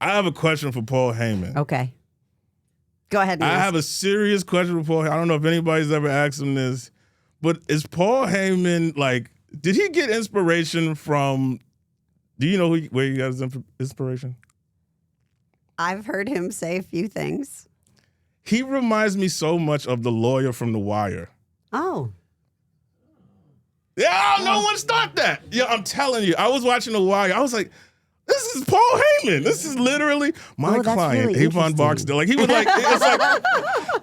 I have a question for Paul Heyman. Okay. Go ahead. I have a serious question for Paul. I don't know if anybody's ever asked him this, but is Paul Heyman like? Did he get inspiration from? Do you know where he got his inspiration? I've heard him say a few things. He reminds me so much of the lawyer from The Wire. Oh. Yeah, no one's thought that. Yeah, I'm telling you. I was watching The Wire. I was like, this is Paul Heyman. This is literally my client, really Avon Barksdale. Like he was like, it's like,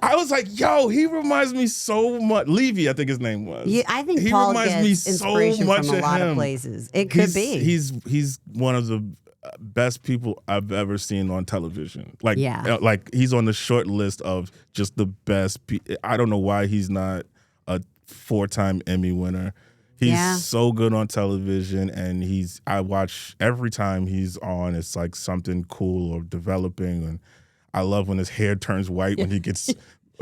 I was like, yo, he reminds me so much. Levy, I think his name was. Yeah, I think he Paul reminds gets me so inspiration much from a lot him. of places. It could be. He's one of the best people I've ever seen on television. Like, Yeah. like he's on the short list of just the best. I don't know why he's not a 4-time Emmy winner. He's so good on television, and I watch every time he's on. It's like something cool or developing, and I love when his hair turns white when he gets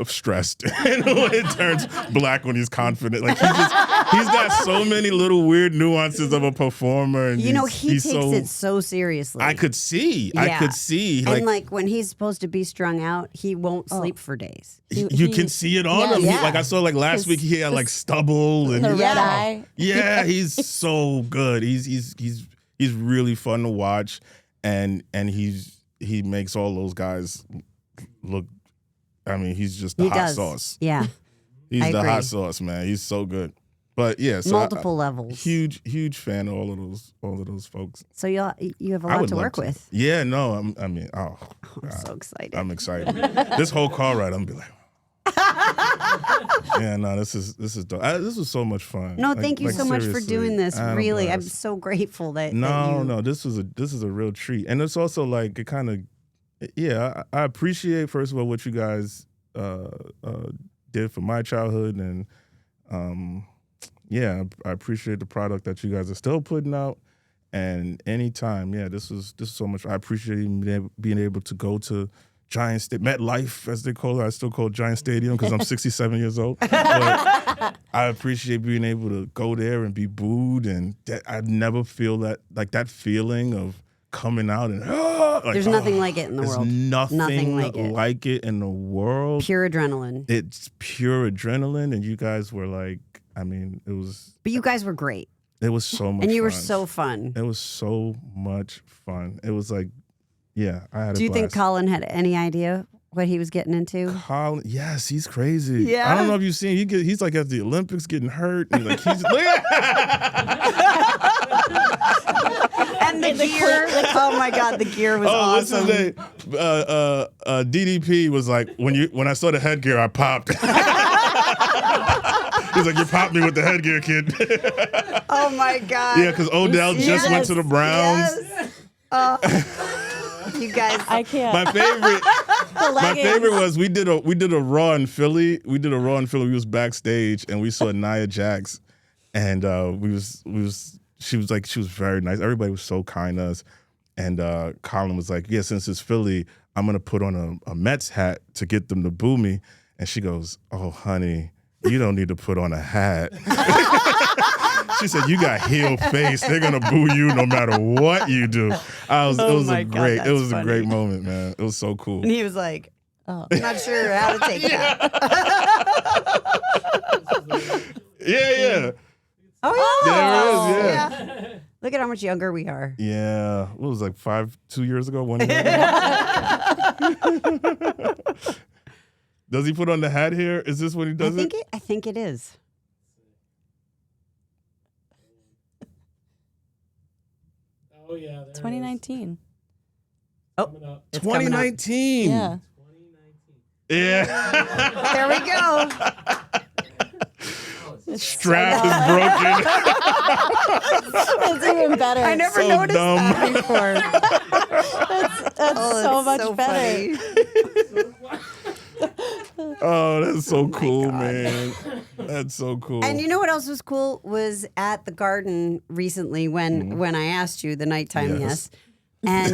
stressed, and when it turns black when he's confident. Like he's got so many little weird nuances of a performer, and he takes it so seriously. I could see. And like when he's supposed to be strung out, he won't sleep for days. You can see it on him. Yeah. Like I saw like last week he had like stubble and The red eye. Yeah, he's so good. He's really fun to watch, and he makes all those guys look. I mean, he's just the hot sauce. Yeah, He's I the agree. hot sauce, man. He's so good. But yeah, so multiple levels. Huge fan of all of those folks. So you have a I lot would to love work with. Yeah, no, I'm so excited. I'm excited. This whole car ride, I'm gonna be like. Yeah, no, this is dope. This was so much fun. No, thank you so much for seriously, doing this. Adam Really, Blast. I'm so grateful that No, this is a real treat, and it's also like it kind of, yeah. I appreciate first of all what you guys did for my childhood, and yeah, I appreciate the product that you guys are still putting out. And anytime, yeah, this is so much. I appreciate even being able to go to Giant MetLife, as they call it. I still call it Giant Stadium because I'm 67 years old. But I appreciate being able to go there and be booed, and I never feel that feeling of coming out and there's nothing like it in the world. Nothing like it. In the world. Pure adrenaline. It's pure adrenaline, and you guys were like, I mean, it was. But you guys were great. It was so much. And you fun. were so fun. It was so much fun. It was like, yeah, I had. Do you think Colin had any idea what he was getting into? Colin, yes, he's crazy. Yeah. I don't know if you've seen. He's like at the Olympics getting hurt. And like he's. And the gear. Oh my God, the gear was awesome. What's his name? DDP was like, when I saw the headgear, I popped. He's like, you popped me with the headgear, kid. Oh my God. Yeah, because Odell just went to the Browns. Yes. You guys. I can't. My favorite was we did a Raw in Philly. We was backstage and we saw Nia Jax, and she was very nice. Everybody was so kind to us, and Colin was like, yeah, since it's Philly, I'm gonna put on a Mets hat to get them to boo me, and she goes, oh honey, you don't need to put on a hat. She said, you got heel face. They're going to boo you no matter what you do. It was a great moment, man. It was so cool. And he was like, I'm not sure how to take that. Yeah. Oh, yeah. There it is, yeah. Look at how much younger we are. Yeah. What was it, like 2 years ago, 1 year ago? Does he put on the hat here? Is this what he does? I think it is. Oh yeah, 2019. Oh, it's 2019. Yeah. Yeah. There we go. Strap is broken. That's even better. I never So noticed dumb. that before. That's so much better. Oh, that's so cool, man. That's so cool. And you know what else was cool was at the Garden recently when I asked you the nighttime yes. And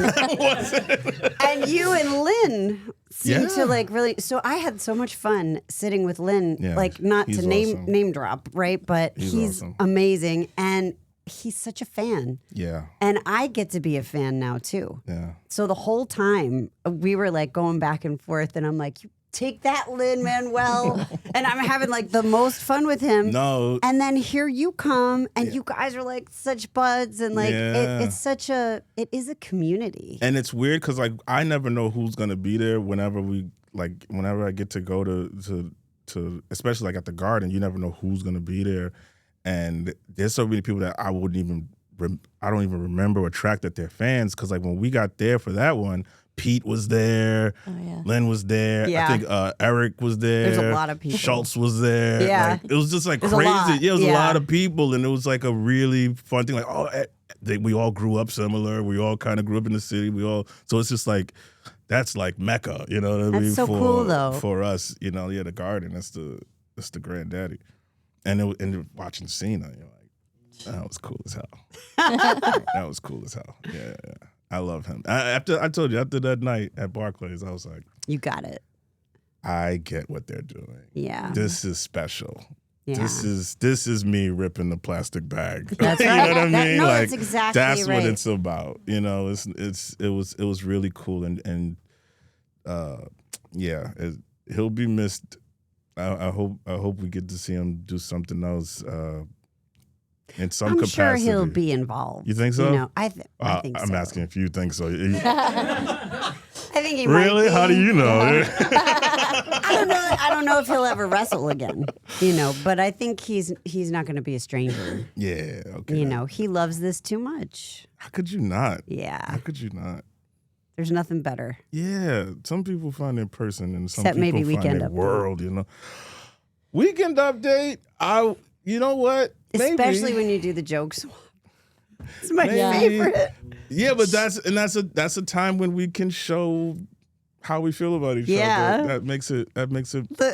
and you and Lynn seemed to like really. So I had so much fun sitting with Lynn. Yeah, like not he's to awesome. name drop, right? But he's awesome. amazing. And he's such a fan. Yeah. And I get to be a fan now too. Yeah. So the whole time we were like going back and forth, and I'm like, "You take that, Lin-Manuel," and I'm having like the most fun with him. No. And then here you come, and you guys are like such buds, and like Yeah. it is a community. And it's weird because like I never know who's gonna be there whenever I get to go to especially like at the Garden, you never know who's gonna be there, and there's so many people that I don't even remember or track that they're fans, because like when we got there for that one, Pete was there, Lynn was there, Yeah. I think Eric was there. There's a lot of people. Schultz was there. Yeah. Like, it was just like There's a crazy. lot. Yeah, it was a Yeah. lot of people, and it was like a really fun thing. Like, we all grew up similar. We all kind of grew up in the city. So it's just like, that's like Mecca, you know what I mean? That's so cool, though. For us, you know, the Garden, that's the granddaddy. And watching Cena, you're like, that was cool as hell. That was cool as hell. Yeah. I love him. I told you, after that night at Barclays, I was like, You got it. I get what they're doing. Yeah. This is special. Yeah. This is me ripping the plastic bag. That's You right. know what I mean? No, like that's exactly that's right. what it's about. You know, it was really cool, and he'll be missed. I hope we get to see him do something else in some I'm capacity. sure he'll be involed. You think so? You know, I think I'm so. asking if you think so. I think he Really? might be. How do you know? I don't know if he'll ever wrestle again. You know, but I think he's not going to be a stranger. Yeah. Okay. You know, he loves this too much. How could you not? Yeah. How could you not? There's nothing better. Yeah, some people find their person, and some Except people maybe find Weekend their Update. world. You know, Weekend Update. You know what? Especially Maybe. when you do the jokes. It's my Maybe. favorite. Yeah, but that's a time when we can show how we feel about each Yeah. other. That makes it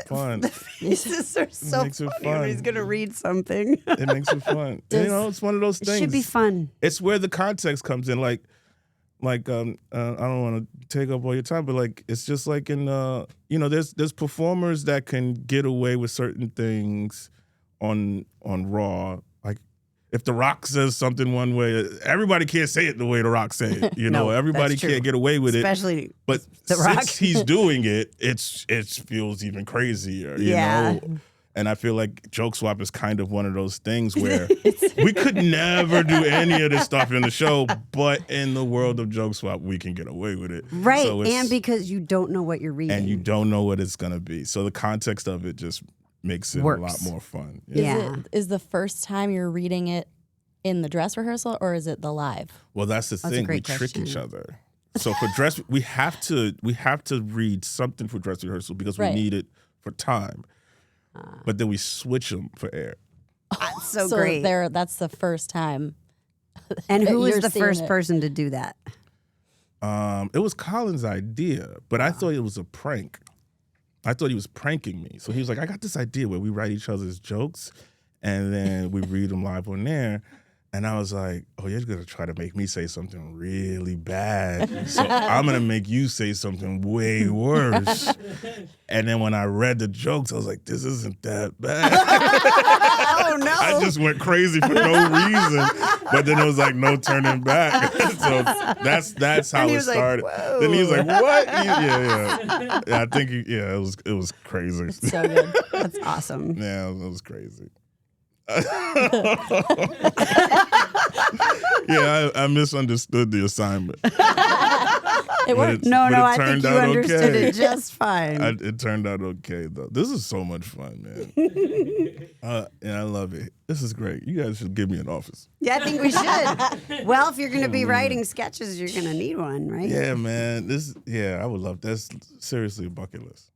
fun. The faces are so makes it funny when fun. he's going to read something. It makes it fun. You know, it's one of those It things. should be fun. It's where the context comes in. Like I don't want to take up all your time, but like it's just like in there's performers that can get away with certain things on Raw. Like if The Rock says something one way, everybody can't say it the way The Rock say it. You know, No, everybody that's true. can't get away with it. Especially But The Rock. since he's doing it, it feels even crazier. You Yeah. know? And I feel like Joke Swap is kind of one of those things where we could never do any of this stuff in the show, but in the world of Joke Swap, we can get away with it. right. So it's- And because you don't know what you're reading. and you don't know what it's going to be. So the context of it just makes it Works. a lot more fun. Yeah. Is the first time you're reading it in the dress rehearsal, or is it the live? Well, that's the a thing. We great trick question. each other. So for dress, we have to read something for dress rehearsal because we Right. need it for time. But then we switch them for air. That's so great. That's the first time. And who was You're the seeing first it. person to do that? It was Colin's idea, but I thought it was a prank. I thought he was pranking me. So he was like, I got this idea where we write each other's jokes and then we read them live on air. And I was like, oh, you're going to try to make me say something really bad. So I'm going to make you say something way worse. And then when I read the jokes, I was like, this isn't that bad. Oh, no. I just went crazy for no reason. But then it was like no turning back. So that's how And he it was like, started. "Whoa." Then he was like, what? Yeah. I think, it was crazy. So good. That's awesome. Yeah, it was crazy. Yeah, I misunderstood the assignment. It worked. No, But it I think turned you out understood okay. it just fine. It turned out okay, though. This is so much fun, man. And I love it. This is great. You guys should give me an office. Yeah, I think we should. Well, if you're going to be writing sketches, you're going to need one, right? Yeah, man. I would love that's seriously a bucket list.